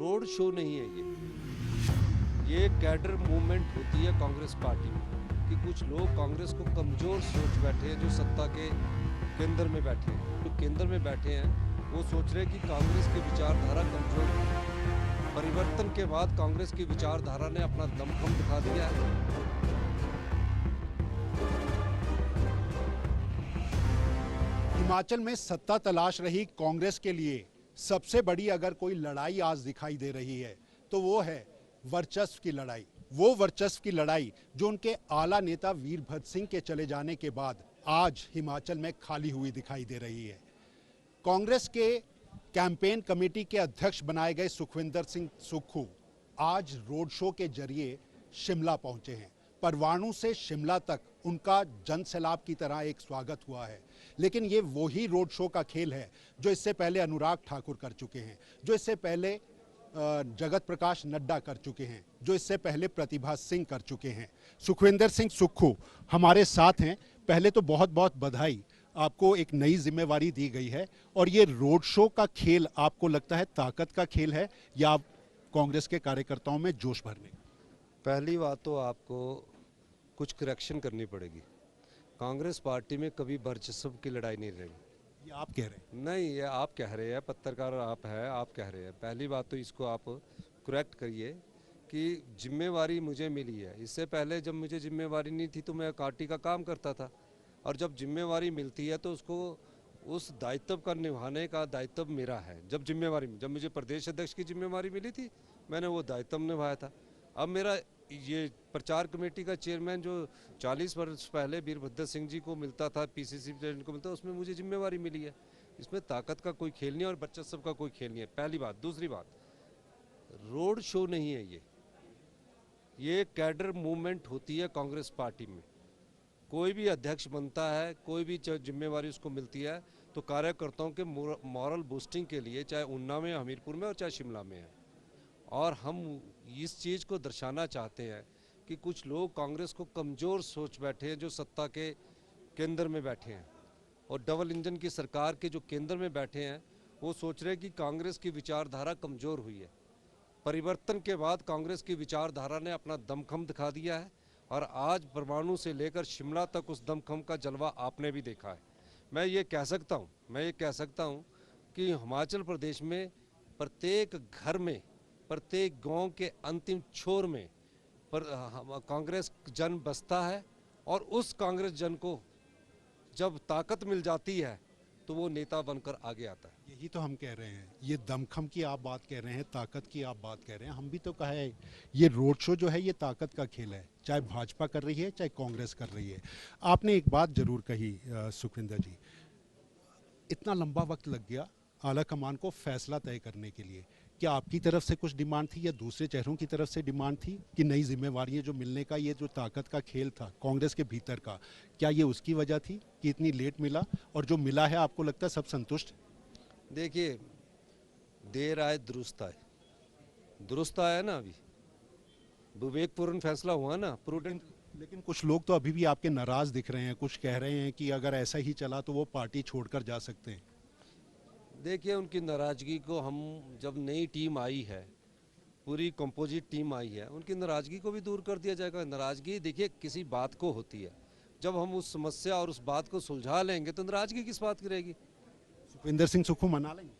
Road show नहीं है ये कैडर मूवमेंट होती है कांग्रेस पार्टी में कि कुछ लोग कांग्रेस को कमज़ोर सोच बैठे हैं जो सत्ता के केंद्र में बैठे हैं। जो केंद्र में बैठे हैं वो सोच रहे हैं कि कांग्रेस की विचारधारा कमज़ोर है। परिवर्तन के बाद कांग्रेस की विचारधारा ने अपना दमखम दिखा दिया है। हिमाचल में सत्ता तलाश रही कांग्रेस के लिए सबसे बड़ी अगर कोई लड़ाई आज दिखाई दे रही है तो वो है वर्चस्व की लड़ाई। वो वर्चस्व की लड़ाई जो उनके आला नेता वीरभद्र सिंह के चले जाने के बाद आज हिमाचल में खाली हुई दिखाई दे रही है। कांग्रेस के कैंपेन कमेटी के अध्यक्ष बनाए गए सुखविंदर सिंह सुक्खू आज रोड शो के जरिए शिमला पहुंचे हैं। परवाणू से शिमला तक उनका जन सैलाब की तरह एक स्वागत हुआ है। लेकिन ये वही रोड शो का खेल है जो इससे पहले अनुराग ठाकुर कर चुके हैं, जो इससे पहले जगत प्रकाश नड्डा कर चुके हैं, जो इससे पहले प्रतिभा सिंह कर चुके हैं। सुखविंदर सिंह सुक्खू हमारे साथ हैं। पहले तो बहुत बहुत बधाई, आपको एक नई जिम्मेवारी दी गई है। और ये रोड शो का खेल आपको लगता है ताकत का खेल है या आप कांग्रेस के कार्यकर्ताओं में जोश भरने? पहली बात तो आपको कुछ करेक्शन करनी पड़ेगी। कांग्रेस पार्टी में कभी वर्चस्व की लड़ाई नहीं रही। ये आप कह रहे हैं? नहीं, ये आप कह रहे हैं, पत्रकार आप हैं, आप कह रहे हैं। पहली बात तो इसको आप करेक्ट करिए कि जिम्मेवारी मुझे मिली है। इससे पहले जब मुझे जिम्मेवारी नहीं थी तो मैं पार्टी का काम करता था, और जब जिम्मेवारी मिलती है तो उसको उस दायित्व का निभाने का दायित्व मेरा है। जब मुझे प्रदेश अध्यक्ष की जिम्मेवारी मिली थी मैंने वो दायित्व निभाया था। अब मेरा ये प्रचार कमेटी का चेयरमैन जो 40 वर्ष पहले वीरभद्र सिंह जी को मिलता था, पीसीसी प्रेसिडेंट को मिलता, उसमें मुझे जिम्मेवारी मिली है। इसमें ताकत का कोई खेल नहीं है और वर्चस्व का कोई खेल नहीं है, पहली बात। दूसरी बात, रोड शो नहीं है ये कैडर मूवमेंट होती है कांग्रेस पार्टी में। कोई भी अध्यक्ष बनता है, कोई भी जिम्मेवारी उसको मिलती है तो कार्यकर्ताओं के मॉरल बूस्टिंग के लिए, चाहे ऊना में, हमीरपुर में और चाहे शिमला में है। और हम इस चीज़ को दर्शाना चाहते हैं कि कुछ लोग कांग्रेस को कमज़ोर सोच बैठे हैं जो सत्ता के केंद्र में बैठे हैं, और डबल इंजन की सरकार के जो केंद्र में बैठे हैं वो सोच रहे हैं कि कांग्रेस की विचारधारा कमज़ोर हुई है। परिवर्तन के बाद कांग्रेस की विचारधारा ने अपना दमखम दिखा दिया है, और आज परवाणू से लेकर शिमला तक उस दमखम का जलवा आपने भी देखा है। मैं ये कह सकता हूँ कि हिमाचल प्रदेश में प्रत्येक घर में, प्रत्येक गांव के अंतिम छोर में कांग्रेस जन बसता है, और उस कांग्रेस जन को जब ताकत मिल जाती है तो वो नेता बनकर आगे आता है। यही तो हम कह रहे हैं, ये दमखम की आप बात कह रहे हैं, ताकत की आप बात कह रहे हैं। हम भी तो कहा है ये रोड शो जो है ये ताकत का खेल है, चाहे भाजपा कर रही है चाहे कांग्रेस कर रही है। आपने एक बात जरूर कही सुखविंदर जी, इतना लंबा वक्त लग गया आला कमान को फैसला तय करने के लिए। क्या आपकी तरफ से कुछ डिमांड थी या दूसरे चेहरों की तरफ से डिमांड थी कि नई जिम्मेवारियां जो मिलने का ये जो ताकत का खेल था कांग्रेस के भीतर का, क्या ये उसकी वजह थी कि इतनी लेट मिला, और जो मिला है आपको लगता है सब संतुष्ट? देखिए, देर आए दुरुस्त आया ना। अभी विवेकपूर्ण फैसला हुआ ना, प्रूडेंट। लेकिन कुछ लोग तो अभी भी आपके नाराज दिख रहे हैं, कुछ कह रहे हैं कि अगर ऐसा ही चला तो वो पार्टी छोड़कर जा सकते हैं। देखिए, उनकी नाराज़गी को हम, जब नई टीम आई है, पूरी कंपोजिट टीम आई है, उनकी नाराज़गी को भी दूर कर दिया जाएगा। नाराज़गी देखिए किसी बात को होती है, जब हम उस समस्या और उस बात को सुलझा लेंगे तो नाराज़गी किस बात की रहेगी। सुखविंदर सिंह सुक्खू मना लेंगे?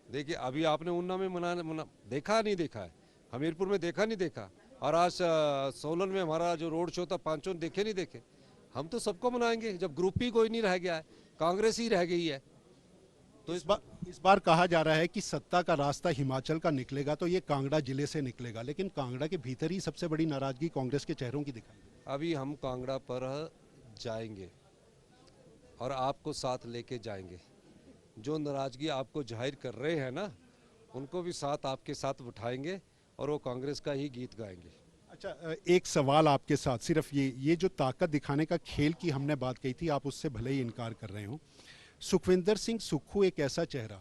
देखिए, अभी आपने ऊना में देखा नहीं देखा है, हमीरपुर में देखा नहीं देखा, और आज सोलन में हमारा जो रोड शो था पांचों देखे नहीं देखे। हम तो सबको मनाएंगे, जब ग्रुप ही कोई नहीं रह गया है, कांग्रेस ही रह गई है। तो इस बार कहा जा रहा है कि सत्ता का रास्ता हिमाचल का निकलेगा तो ये कांगड़ा जिले से निकलेगा, लेकिन कांगड़ा के भीतर ही सबसे बड़ी नाराजगी कांग्रेस के चेहरों की दिखाई। अभी हम कांगड़ा पर जाएंगे और आपको साथ लेके जाएंगे। जो नाराजगी आपको जाहिर कर रहे हैं ना, उनको भी साथ आपके साथ उठाएंगे और वो कांग्रेस का ही गीत गाएंगे। अच्छा, एक सवाल आपके साथ, सिर्फ ये जो ताकत दिखाने का खेल की हमने बात कही थी, आप उससे भले ही इनकार कर रहे हो। सुखविंदर सिंह सुक्खू एक ऐसा चेहरा,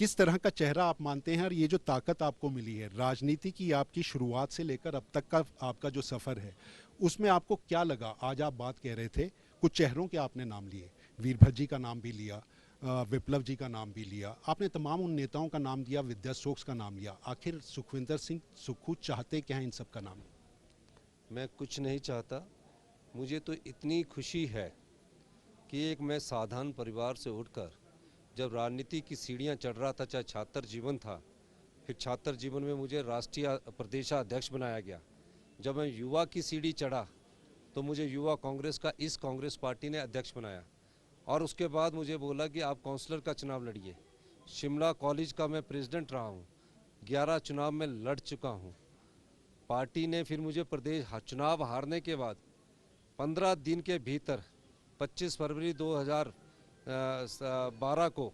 किस तरह का चेहरा आप मानते हैं, और ये जो ताकत आपको मिली है राजनीति की, आपकी शुरुआत से लेकर अब तक का आपका जो सफ़र है, उसमें आपको क्या लगा? आज आप बात कह रहे थे, कुछ चेहरों के आपने नाम लिए, वीरभद्र जी का नाम भी लिया, विप्लव जी का नाम भी लिया, आपने तमाम उन नेताओं का नाम दिया, विद्या स्टोक्स का नाम लिया, आखिर सुखविंदर सिंह सुक्खू चाहते क्या हैं इन सब का नाम? मैं कुछ नहीं चाहता। मुझे तो इतनी खुशी है कि एक मैं साधारण परिवार से उठकर जब राजनीति की सीढ़ियां चढ़ रहा था, चाहे छात्र जीवन था, फिर छात्र जीवन में मुझे राष्ट्रीय प्रदेशाध्यक्ष बनाया गया। जब मैं युवा की सीढ़ी चढ़ा तो मुझे युवा कांग्रेस का इस कांग्रेस पार्टी ने अध्यक्ष बनाया, और उसके बाद मुझे बोला कि आप काउंसलर का चुनाव लड़िए। शिमला कॉलेज का मैं प्रेसिडेंट रहा हूँ, 11 चुनाव में लड़ चुका हूँ। पार्टी ने फिर मुझे प्रदेश चुनाव हारने के बाद 15 दिन के भीतर 25 फरवरी 2012 को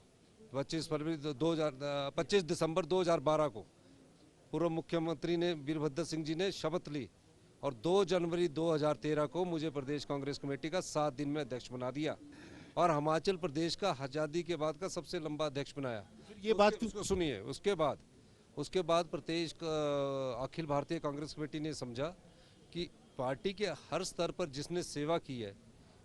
25 दिसंबर 2012 को पूर्व मुख्यमंत्री ने वीरभद्र सिंह जी ने शपथ ली, और 2 जनवरी 2013 को मुझे प्रदेश कांग्रेस कमेटी का 7 दिन में अध्यक्ष बना दिया, और हिमाचल प्रदेश का आज़ादी के बाद का सबसे लंबा अध्यक्ष बनाया। ये बात उसको सुनिए, उसके बाद प्रदेश अखिल भारतीय कांग्रेस कमेटी ने समझा कि पार्टी के हर स्तर पर जिसने सेवा की है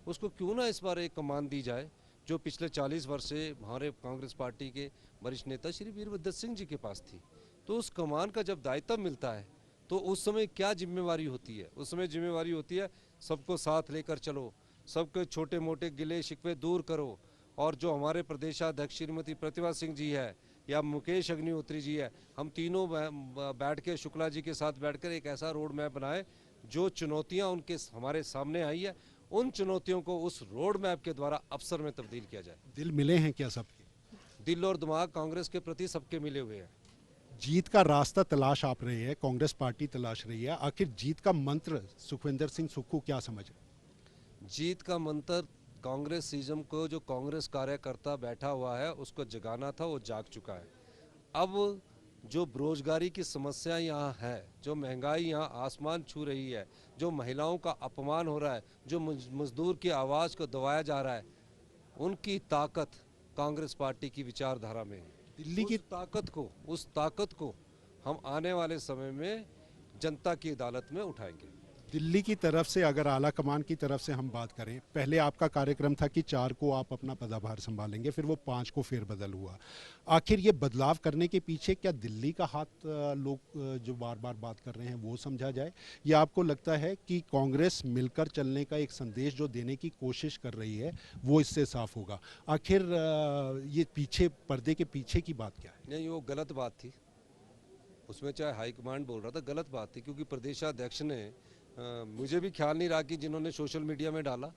उसको क्यों ना इस बार एक कमान दी जाए, जो पिछले 40 वर्ष से हमारे कांग्रेस पार्टी के वरिष्ठ नेता श्री वीरभद्र सिंह जी के पास थी। तो उस कमान का जब दायित्व मिलता है तो उस समय क्या जिम्मेवारी होती है? उस समय जिम्मेवारी होती है सबको साथ लेकर चलो, सबके छोटे मोटे गिले शिकवे दूर करो, और जो हमारे प्रदेशाध्यक्ष श्रीमती प्रतिभा सिंह जी है या मुकेश अग्निहोत्री जी है, हम तीनों बैठ के शुक्ला जी के साथ बैठकर एक ऐसा रोड मैप बनाए जो चुनौतियां उनके हमारे सामने आई है, उन चुनौतियों को उस रोड मैप के द्वारा अवसर में तब्दील किया जाए। दिल मिले हैं क्या सबके? दिल और दिमाग कांग्रेस के प्रति सबके मिले हुए हैं। जीत का रास्ता तलाश आप रहे हैं, कांग्रेस पार्टी तलाश रही है, आखिर जीत का मंत्र सुखविंदर सिंह सुक्खू क्या समझ? जीत का मंत्र कांग्रेसिज्म को जो कांग्रेस कार्यकर्ता बैठा हुआ है उसको जगाना था, वो जाग चुका है। अब जो बेरोजगारी की समस्या यहाँ है, जो महंगाई यहाँ आसमान छू रही है, जो महिलाओं का अपमान हो रहा है, जो मजदूर की आवाज़ को दबाया जा रहा है, उनकी ताकत कांग्रेस पार्टी की विचारधारा में है। दिल्ली की उस ताकत को हम आने वाले समय में जनता की अदालत में उठाएंगे। दिल्ली की तरफ से अगर आला कमान की तरफ से हम बात करें, पहले आपका कार्यक्रम था कि 4 को आप अपना पदभार संभालेंगे, फिर वो 5 को फेरबदल हुआ। आखिर ये बदलाव करने के पीछे क्या दिल्ली का हाथ लोग जो बार बार बात कर रहे हैं वो समझा जाए, या आपको लगता है कि कांग्रेस मिलकर चलने का एक संदेश जो देने की कोशिश कर रही है वो इससे साफ होगा? आखिर ये पीछे पर्दे के पीछे की बात क्या है? नहीं, वो गलत बात थी, उसमें चाहे हाईकमांड बोल रहा था, गलत बात थी, क्योंकि प्रदेशाध्यक्ष ने मुझे भी ख्याल नहीं रहा कि जिन्होंने सोशल मीडिया में डाला,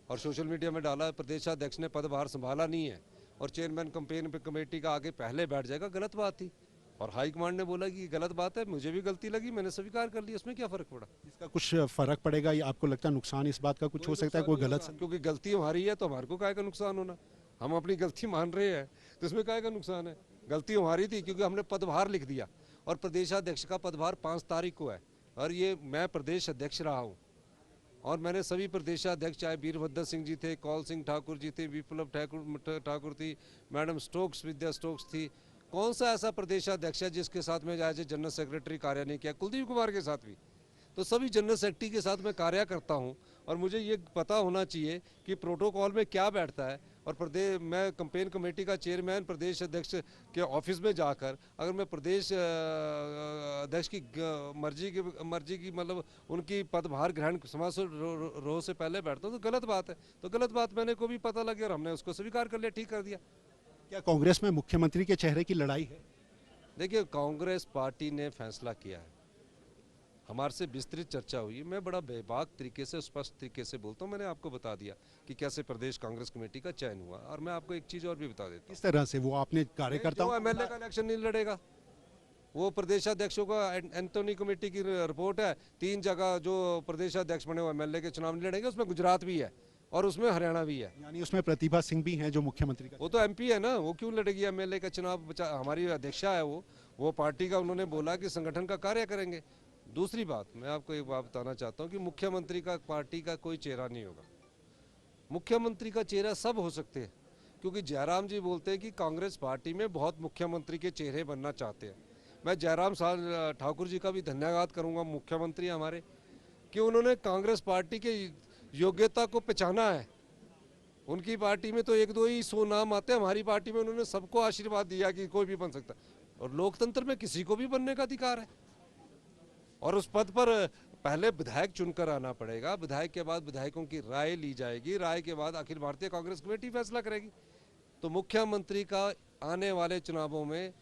और सोशल मीडिया में डाला, प्रदेशाध्यक्ष ने पदभार संभाला नहीं है और चेयरमैन कैंपेन पे कमेटी का आगे पहले बैठ जाएगा, गलत बात थी। और हाईकमांड ने बोला कि गलत बात है, मुझे भी गलती लगी, मैंने स्वीकार कर लिया, इसमें क्या फ़र्क पड़ा? इसका कुछ फर्क पड़ेगा या आपको लगता है नुकसान इस बात का कुछ हो सकता है? कोई गलत क्योंकि गलती हमारी है तो हमारे को काहे का नुकसान होना? हम अपनी गलती मान रहे हैं तो इसमें काहे का नुकसान है? गलती हमारी थी क्योंकि हमने पदभार लिख दिया, और प्रदेशाध्यक्ष का पदभार 5 तारीख को है, और ये मैं प्रदेश अध्यक्ष रहा हूँ, और मैंने सभी प्रदेशाध्यक्ष, चाहे वीरभद्र सिंह जी थे, कौल सिंह ठाकुर जी थे, विप्लव ठाकुर थी, मैडम स्टोक्स विद्या स्टोक्स थी, कौन सा ऐसा प्रदेशाध्यक्ष है जिसके साथ में एज ए जनरल सेक्रेटरी कार्य नहीं किया? कुलदीप कुमार के साथ भी। तो सभी जनरल सेक्रेटरी के साथ मैं कार्य करता हूं, और मुझे ये पता होना चाहिए कि प्रोटोकॉल में क्या बैठता है। और मैं कैंपेन कमेटी का चेयरमैन प्रदेश अध्यक्ष के ऑफिस में जाकर अगर मैं प्रदेश अध्यक्ष की मर्जी की मतलब उनकी पदभार ग्रहण समारोह रोज से पहले बैठता हूँ तो गलत बात है। तो गलत बात मैंने को भी पता लगी और हमने उसको स्वीकार कर लिया, ठीक कर दिया। क्या कांग्रेस में मुख्यमंत्री के चेहरे की लड़ाई है? देखिए, कांग्रेस पार्टी ने फैसला किया है, हमारे से विस्तृत चर्चा हुई, मैं बड़ा बेबाक तरीके से स्पष्ट तरीके से बोलता हूँ। मैंने आपको बता दिया कि कैसे प्रदेश कांग्रेस कमेटी का चयन हुआ, और मैं आपको एक चीज़ और भी बता देता हूँ। किस तरह से वो आपने कार्यकर्ताओं एमएलए का इलेक्शन नहीं लड़ेगा, वो प्रदेशाध्यक्षों का एंटोनी कमेटी की रिपोर्ट है, 3 जगह जो प्रदेशाध्यक्ष बने वो एमएलए के चुनाव नहीं लड़ेंगे, उसमें गुजरात भी है और उसमें हरियाणा भी है। यानी उसमें प्रतिभा सिंह भी हैं जो मुख्यमंत्री का? वो तो एमपी है ना, वो क्यों लड़ेगी एमएलए का चुनाव? हमारी अध्यक्षा है वो पार्टी का, उन्होंने बोला कि संगठन का कार्य करेंगे। दूसरी बात, मैं आपको एक बात बताना चाहता हूँ कि मुख्यमंत्री का पार्टी का कोई चेहरा नहीं होगा। मुख्यमंत्री का चेहरा सब हो सकते हैं, क्योंकि जयराम जी बोलते हैं कि कांग्रेस पार्टी में बहुत मुख्यमंत्री के चेहरे बनना चाहते हैं। मैं जयराम ठाकुर जी का भी धन्यवाद करूंगा, मुख्यमंत्री हमारे, कि उन्होंने कांग्रेस पार्टी के योग्यता को पहचाना है, उनकी पार्टी में तो एक दो ही सौ नाम आते हैं, हमारी पार्टी में उन्होंने सबको आशीर्वाद दिया कि कोई भी बन सकता है। और लोकतंत्र में किसी को भी बनने का अधिकार है, और उस पद पर पहले विधायक चुनकर आना पड़ेगा, विधायक के बाद विधायकों की राय ली जाएगी, राय के बाद अखिल भारतीय कांग्रेस कमेटी फैसला करेगी। तो मुख्यमंत्री का आने वाले चुनावों में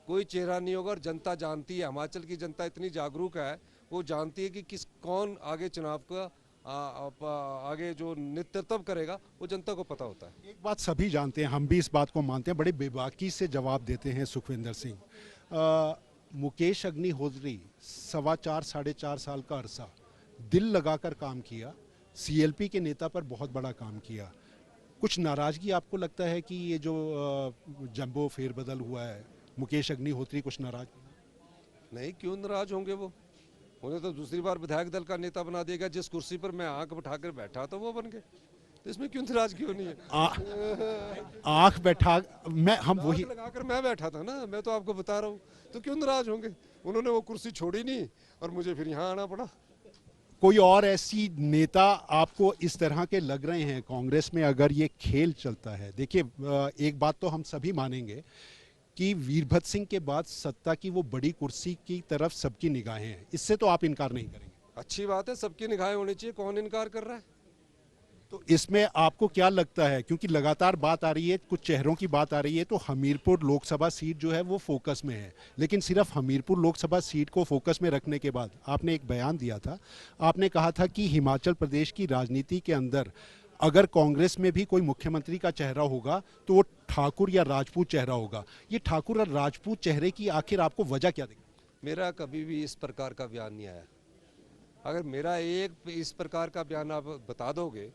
कोई चेहरा नहीं होगा, और जनता जानती है, हिमाचल की जनता इतनी जागरूक है, वो जानती है कि कौन आगे चुनाव का आगे जो नेतृत्व करेगा वो जनता को पता होता है। एक बात सभी जानते हैं, हम भी इस बात को मानते हैं, बड़े बेबाकी से जवाब देते हैं सुखविंदर सिंह। मुकेश अग्निहोत्री 4.25 साढ़े 4 साल का अरसा दिल लगाकर काम किया, सीएलपी के नेता पर बहुत बड़ा काम किया। कुछ नाराजगी आपको लगता है कि ये जो जंबो फेरबदल हुआ है, मुकेश अग्निहोत्री कुछ नाराज? नहीं, क्यों नाराज होंगे वो? उन्हें तो दूसरी बार विधायक दल का नेता बना देगा, जिस कुर्सी पर मैं आंख उठाकर बैठा तो वो बन गए, तो इसमें क्यों नाराजगी होनी है? आंख बैठा मैं हम आंख वही लगाकर मैं बैठा था ना, मैं तो आपको बता रहा हूँ, तो क्यों नाराज होंगे? उन्होंने वो कुर्सी छोड़ी नहीं और मुझे फिर यहाँ आना पड़ा। कोई और ऐसी नेता आपको इस तरह के लग रहे हैं कांग्रेस में अगर ये खेल चलता है? देखिए, एक बात तो हम सभी मानेंगे कि वीरभद्र सिंह के बाद सत्ता की वो बड़ी कुर्सी की तरफ सबकी निगाहें हैं, इससे तो आप इनकार नहीं करेंगे। अच्छी बात है, सबकी निगाहें होनी चाहिए, कौन इनकार कर रहा है? तो इसमें आपको क्या लगता है, क्योंकि लगातार बात आ रही है, कुछ चेहरों की बात आ रही है, तो हमीरपुर लोकसभा सीट जो है वो फोकस में है, लेकिन सिर्फ हमीरपुर लोकसभा सीट को फोकस में रखने के बाद आपने एक बयान दिया था, आपने कहा था कि हिमाचल प्रदेश की राजनीति के अंदर अगर कांग्रेस में भी कोई मुख्यमंत्री का चेहरा होगा तो वो ठाकुर या राजपूत चेहरा होगा। ये ठाकुर और राजपूत चेहरे की आखिर आपको वजह क्या दिखती? मेरा कभी भी इस प्रकार का बयान नहीं आया। अगर मेरा एक इस प्रकार का बयान आप बता दोगे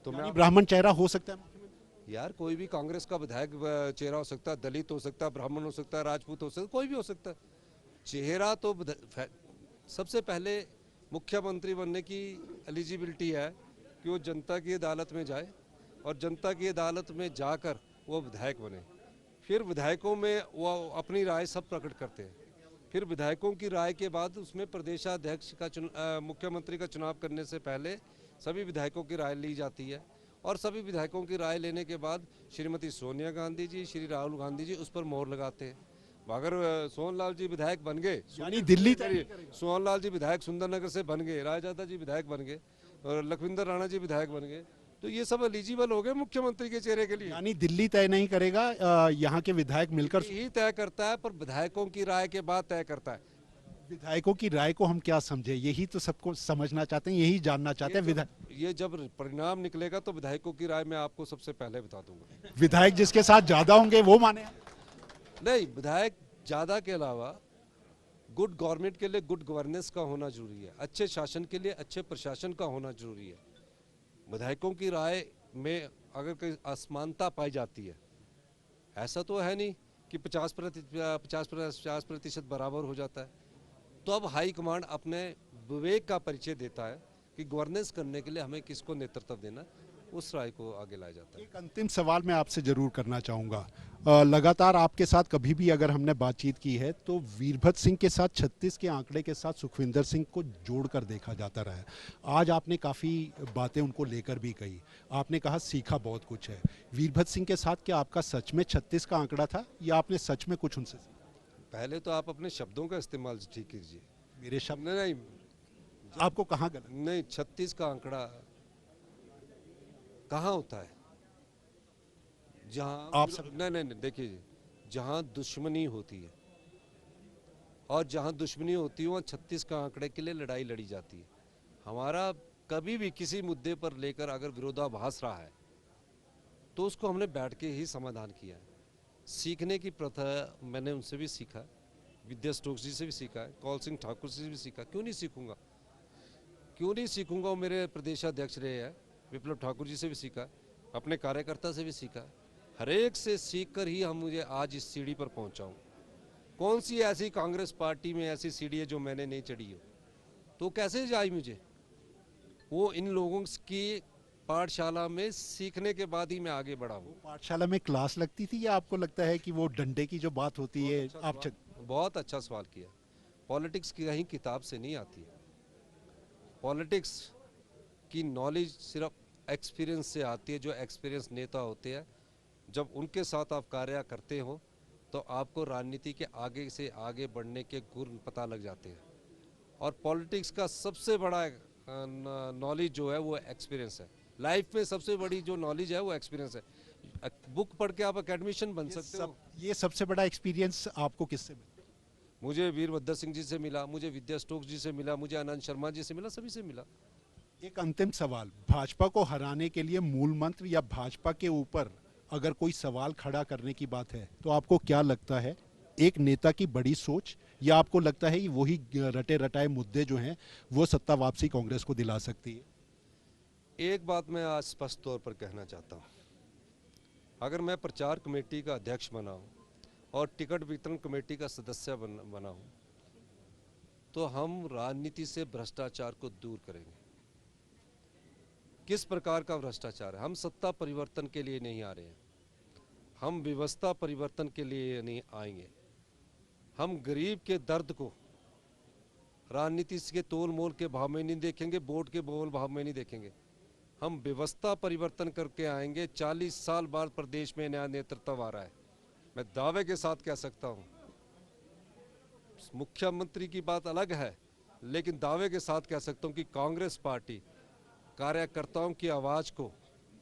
तो मैं ब्राह्मण चेहरा हो सकता है? यार, कोई भी कांग्रेस का विधायक चेहरा हो सकता है, दलित हो सकता है, ब्राह्मण हो सकता है, राजपूत हो सकता है, कोई भी हो सकता है। चेहरा तो सबसे पहले मुख्यमंत्री बनने की एलिजिबिलिटी है कि वो जनता की अदालत में जाए और जनता की अदालत में जाकर वो विधायक बने। फिर विधायकों में वो अपनी राय सब प्रकट करते हैं, फिर विधायकों की राय के बाद उसमें प्रदेशाध्यक्ष का मुख्यमंत्री का चुनाव करने से पहले सभी विधायकों की राय ली जाती है, और सभी विधायकों की राय लेने के बाद श्रीमती सोनिया गांधी जी, श्री राहुल गांधी जी उस पर मोहर लगाते हैं। अगर सोहनलाल जी विधायक बन गए, यानी दिल्ली सोहनलाल जी विधायक सुंदरनगर से बन गए, रायजादा जी विधायक बन गए और लखविंदर राणा जी विधायक बन गए, तो ये सब एलिजिबल हो गए मुख्यमंत्री के चेहरे के लिए। यानी दिल्ली तय नहीं करेगा, यहाँ के विधायक मिलकर ही तय करता है, पर विधायकों की राय के बाद तय करता है। विधायकों की राय को हम क्या समझे, यही तो सबको समझना चाहते हैं, यही जानना चाहते हैं। ये जब परिणाम निकलेगा तो विधायकों की राय मैं आपको सबसे पहले बता दूंगा। विधायक जिसके साथ ज्यादा होंगे वो माने? नहीं, विधायक ज्यादा के अलावा गुड गवर्नमेंट के लिए गुड गवर्नेंस का होना जरूरी है, अच्छे शासन के लिए अच्छे प्रशासन का होना जरूरी है। विधायकों की राय में अगर कोई असमानता पाई जाती है, ऐसा तो है नहीं कि 50% बराबर हो जाता है, तो अब हाई कमांड अपने विवेक का परिचय देता है कि गवर्नेंस करने के लिए हमें किसको नेतृत्व देना, उस राय को आगे लाया जाता है। एक अंतिम सवाल मैं आपसे जरूर करना चाहूँगा, लगातार आपके साथ कभी भी अगर हमने बातचीत की है तो वीरभद्र सिंह के साथ 36 के आंकड़े के साथ सुखविंदर सिंह को जोड़कर देखा जाता रहा है। आज आपने काफ़ी बातें उनको लेकर भी कही, आपने कहा सीखा बहुत कुछ है। वीरभद्र सिंह के साथ क्या आपका सच में 36 का आंकड़ा था या आपने सच में कुछ उनसे? पहले तो आप अपने शब्दों का इस्तेमाल ठीक कीजिए। मेरे शब्द नहीं, आपको कहाँ गलत? नहीं, 36 का आंकड़ा कहाँ होता है? जहाँ आप सब नहीं, देखिए जी, जहाँ दुश्मनी होती है और जहाँ दुश्मनी होती है वहाँ 36 का आंकड़े के लिए लड़ाई लड़ी जाती है। हमारा कभी भी किसी मुद्दे पर लेकर अगर विरोधाभास रहा है तो उसको हमने बैठ के ही समाधान किया है। सीखने की प्रथा मैंने उनसे भी सीखा, विद्या स्टोक्स जी से भी सीखा है, कौल सिंह ठाकुर से भी सीखा। क्यों नहीं सीखूंगा, क्यों नहीं सीखूंगा? वो मेरे प्रदेशाध्यक्ष रहे हैं, विप्लव ठाकुर जी से भी सीखा, अपने कार्यकर्ता से भी सीखा, हर एक से सीख कर ही हम मुझे आज इस सीढ़ी पर पहुंचा हूं। कौन सी ऐसी कांग्रेस पार्टी में ऐसी सीढ़ी है जो मैंने नहीं चढ़ी हो? तो कैसे जाई मुझे? वो इन लोगों की पाठशाला में सीखने के बाद ही मैं आगे बढ़ा हूँ। पाठशाला में क्लास लगती थी या आपको लगता है कि वो डंडे की जो बात होती है आप बहुत अच्छा सवाल किया। पॉलिटिक्स की कहीं किताब से नहीं आती है। पॉलिटिक्स की नॉलेज सिर्फ एक्सपीरियंस से आती है। जो एक्सपीरियंस नेता होते हैं, जब उनके साथ आप कार्य करते हो तो आपको राजनीति के आगे से आगे बढ़ने के गुण पता लग जाते हैं। और पॉलिटिक्स का सबसे बड़ा नॉलेज जो है वो एक्सपीरियंस है। लाइफ में सबसे बड़ी जो नॉलेज है वो एक्सपीरियंस है। बुक पढ़ के आप अकेडमिशियन बन सकते हो। ये सबसे बड़ा एक्सपीरियंस आपको किससे मिला? मुझे वीरभद्र सिंह जी से मिला, मुझे विद्या स्टोक्स जी से मिला, मुझे आनंद शर्मा जी से मिला, सभी से मिला। एक अंतिम सवाल, भाजपा को हराने के लिए मूल मंत्र या भाजपा के ऊपर अगर कोई सवाल खड़ा करने की बात है तो आपको क्या लगता है? एक नेता की बड़ी सोच, या आपको लगता है कि वही रटे रटाए मुद्दे जो हैं वो सत्ता वापसी कांग्रेस को दिला सकती है? एक बात मैं आज स्पष्ट तौर पर कहना चाहता हूँ, अगर मैं प्रचार कमेटी का अध्यक्ष बना हूँ और टिकट वितरण कमेटी का सदस्य बना हूँ तो हम राजनीति से भ्रष्टाचार को दूर करेंगे। किस प्रकार का भ्रष्टाचार है? हम सत्ता परिवर्तन के लिए नहीं आ रहे हैं, हम व्यवस्था परिवर्तन के लिए नहीं आएंगे। हम गरीब के दर्द को राजनीति के तोल मोल के भाव में नहीं देखेंगे, वोट के मोल भाव में नहीं देखेंगे। हम व्यवस्था परिवर्तन करके आएंगे। 40 साल बाद प्रदेश में नया नेतृत्व आ रहा है। मैं दावे के साथ कह सकता हूं, मुख्यमंत्री की बात अलग है, लेकिन दावे के साथ कह सकता हूं कि कांग्रेस पार्टी कार्यकर्ताओं की आवाज़ को,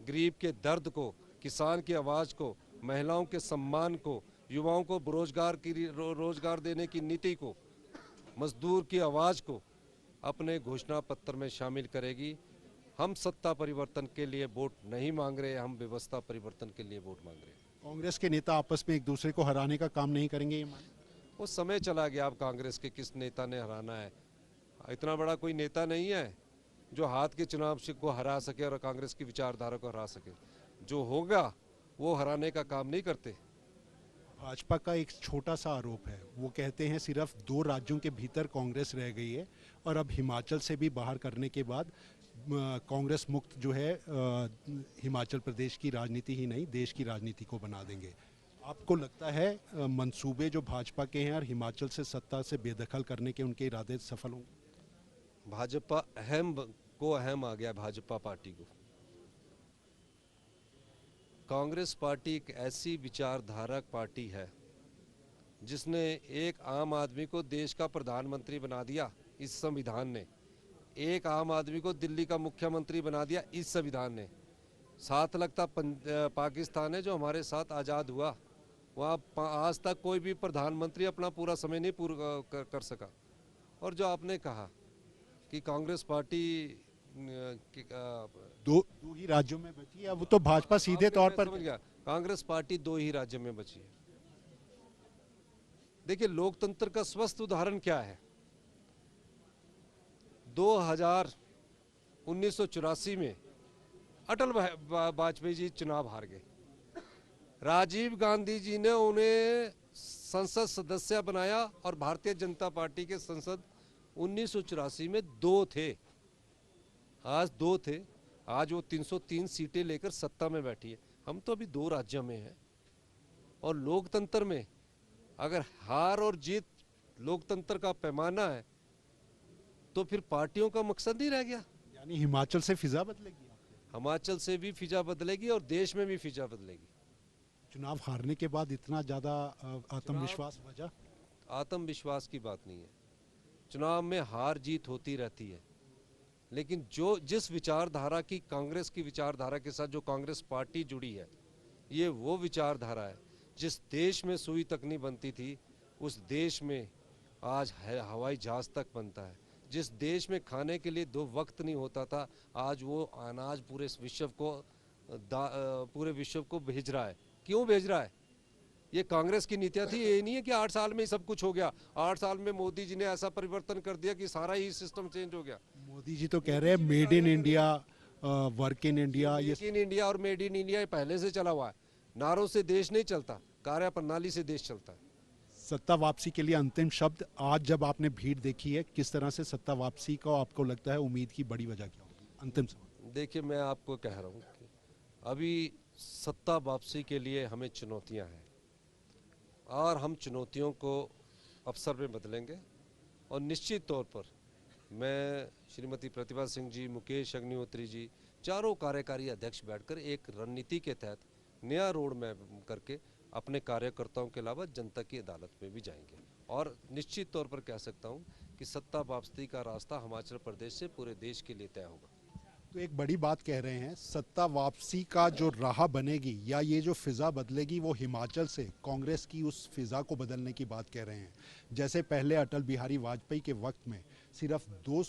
गरीब के दर्द को, किसान की आवाज़ को, महिलाओं के सम्मान को, युवाओं को रोजगार देने की नीति को, मजदूर की आवाज़ को अपने घोषणा पत्र में शामिल करेगी। हम सत्ता परिवर्तन के लिए वोट नहीं मांग रहे, हम व्यवस्था परिवर्तन के लिए वोट मांग रहे हैं। कांग्रेस के नेता आपस में एक दूसरे को हराने का काम नहीं करेंगे, ये माने? वो समय चला गया। अब कांग्रेस के किस नेता ने हराना है? इतना बड़ा कोई नेता नहीं है जो हाथ के चुनाव से को हरा सके और कांग्रेस की विचारधारा को हरा सके। जो होगा वो हराने का काम नहीं करते। भाजपा का एक छोटा सा आरोप है, वो कहते हैं सिर्फ 2 राज्यों के भीतर कांग्रेस रह गई है और अब हिमाचल से भी बाहर करने के बाद कांग्रेस मुक्त जो है हिमाचल प्रदेश की राजनीति ही नहीं देश की राजनीति को बना देंगे। आपको लगता है मंसूबे जो भाजपा के हैं और हिमाचल से सत्ता से बेदखल करने के उनके इरादे सफल होंगे? भाजपा अहम आ गया। भाजपा पार्टी को, कांग्रेस पार्टी एक ऐसी विचारधारक पार्टी है जिसने एक आम आदमी को देश का प्रधानमंत्री बना दिया इस संविधान ने। एक आम आदमी को दिल्ली का मुख्यमंत्री बना दिया इस संविधान ने। साथ लगता पाकिस्तान है जो हमारे साथ आज़ाद हुआ, वहाँ आज तक कोई भी प्रधानमंत्री अपना पूरा समय नहीं पूरा कर सका। और जो आपने कहा कि कांग्रेस पार्टी दो ही राज्यों में बची है, वो तो भाजपा सीधे तौर पर समझ गया, कांग्रेस पार्टी 2 ही राज्यों में बची है। देखिए, लोकतंत्र का स्वस्थ उदाहरण क्या है? 1984 में अटल वाजपेयी जी चुनाव हार गए। राजीव गांधी जी ने उन्हें संसद सदस्य बनाया और भारतीय जनता पार्टी के संसद 1984 में 2 थे, आज 2 थे। आज वो 303 सीटें लेकर सत्ता में बैठी है। हम तो अभी 2 राज्यों में हैं। और लोकतंत्र में अगर हार और जीत लोकतंत्र का पैमाना है तो फिर पार्टियों का मकसद नहीं रह गया। यानी हिमाचल से फिजा बदलेगी? हिमाचल से भी फिजा बदलेगी और देश में भी फिजा बदलेगी। चुनाव हारने के बाद इतना ज़्यादा आत्मविश्वास वजह? आत्मविश्वास की बात नहीं है। चुनाव में हार जीत होती रहती है, लेकिन जिस विचारधारा की कांग्रेस की विचारधारा के साथ जो कांग्रेस पार्टी जुड़ी है, ये वो विचारधारा है। जिस देश में सुई तक नहीं बनती थी उस देश में आज हवाई जहाज तक बनता है। जिस देश में खाने के लिए 2 वक्त नहीं होता था, आज वो अनाज पूरे विश्व को भेज रहा है। क्यों भेज रहा है? ये कांग्रेस की नीतियां थी। ये नहीं है कि 8 साल में ही सब कुछ हो गया। 8 साल में मोदी जी ने ऐसा परिवर्तन कर दिया कि सारा ही सिस्टम चेंज हो गया। मोदी जी तो कह रहे हैं made in India, work in India. Make in India और मेड इन इंडिया पहले से चला हुआ है। नारों से देश नहीं चलता, कार्य प्रणाली से देश चलता है। सत्ता वापसी के लिए अंतिम शब्द, आज जब आपने भीड़ देखी है, किस तरह से सत्ता वापसी को आपको लगता है उम्मीद की बड़ी वजह क्या होगी? अंतिम सवाल। देखिए, मैं आपको कह रहा हूँ कि अभी सत्ता वापसी के लिए हमें चुनौतियाँ हैं और हम चुनौतियों को अवसर में बदलेंगे। और निश्चित तौर पर मैं श्रीमती प्रतिभा सिंह जी, मुकेश अग्निहोत्री जी, चारों कार्यकारी अध्यक्ष बैठकर एक रणनीति के तहत नया रोड मैप करके अपने कार्यकर्ताओं के अलावा जनता की अदालत में भी जाएंगे। और निश्चित तौर पर कह सकता हूं कि सत्ता वापसी का रास्ता हिमाचल प्रदेश से पूरे देश के लिए तय होगा। तो एक बड़ी बात कह रहे हैं, सत्ता वापसी का जो राह बनेगी या ये जो फिज़ा बदलेगी वो हिमाचल से कांग्रेस की उस फिज़ा को बदलने की बात कह रहे हैं। जैसे पहले अटल बिहारी वाजपेयी के वक्त में सिर्फ दो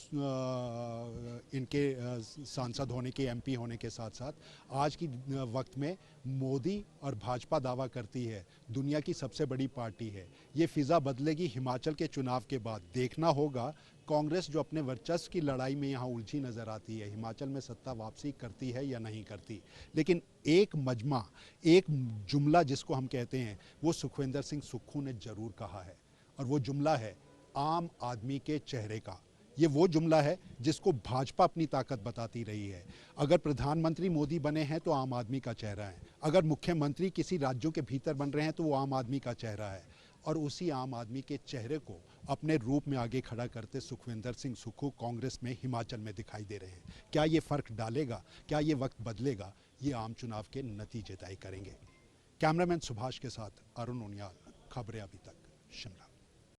इनके सांसद होने के, एमपी होने के साथ साथ आज की वक्त में मोदी और भाजपा दावा करती है दुनिया की सबसे बड़ी पार्टी है। ये फिज़ा बदलेगी हिमाचल के चुनाव के बाद। देखना होगा कांग्रेस जो अपने वर्चस्व की लड़ाई में यहाँ उलझी नज़र आती है, हिमाचल में सत्ता वापसी करती है या नहीं करती। लेकिन एक मजमा, एक जुमला जिसको हम कहते हैं, वो सुखविंदर सिंह सुक्खू ने ज़रूर कहा है, और वो जुमला है आम आदमी के चेहरे का। ये वो जुमला है जिसको भाजपा अपनी ताकत बताती रही है। अगर प्रधानमंत्री मोदी बने हैं तो आम आदमी का चेहरा है, अगर मुख्यमंत्री किसी राज्यों के भीतर बन रहे हैं तो वो आम आदमी का चेहरा है। और उसी आम आदमी के चेहरे को अपने रूप में आगे खड़ा करते सुखविंदर सिंह सुक्खू कांग्रेस में हिमाचल में दिखाई दे रहे हैं। क्या ये फ़र्क डालेगा, क्या ये वक्त बदलेगा, ये आम चुनाव के नतीजे तय करेंगे। कैमरामैन सुभाष के साथ अरुण उनियाल, खबरें अभी तक, शिमला।